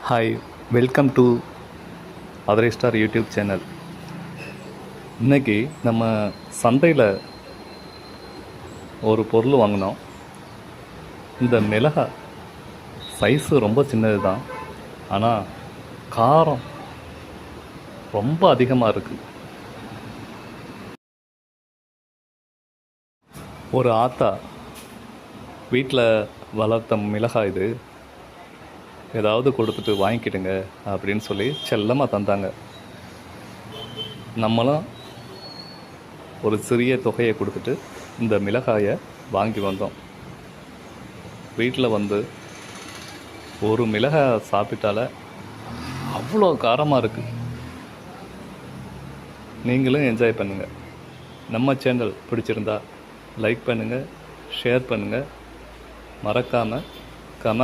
Hi, welcome to அதரை star YouTube channel. இன்றைக்கி நம்ம சந்தையில் ஒரு பொருள் வாங்கினோம். இந்த மிளகாய் சைஸு ரொம்ப சின்னது தான், ஆனால் காரம் ரொம்ப அதிகமாக இருக்குது. ஒரு ஆத்தா வீட்டில் வளர்த்த மிளகாய் இது, ஏதாவது கொடுத்துட்டு வாங்கிக்கிடுங்க அப்படின்னு சொல்லி செல்லமாக தந்தாங்க. நம்மளும் ஒரு சிறிய தொகையை கொடுத்துட்டு இந்த மிளகாயை வாங்கி வந்தோம். வீட்டில் வந்து ஒரு மிளகாய் சாப்பிட்டால அவ்வளோ காரமாக இருக்குது. நீங்களும் என்ஜாய் பண்ணுங்கள். நம்ம சேனல் பிடிச்சிருந்தா லைக் பண்ணுங்கள், ஷேர் பண்ணுங்கள், மறக்காமல் கமெண்ட்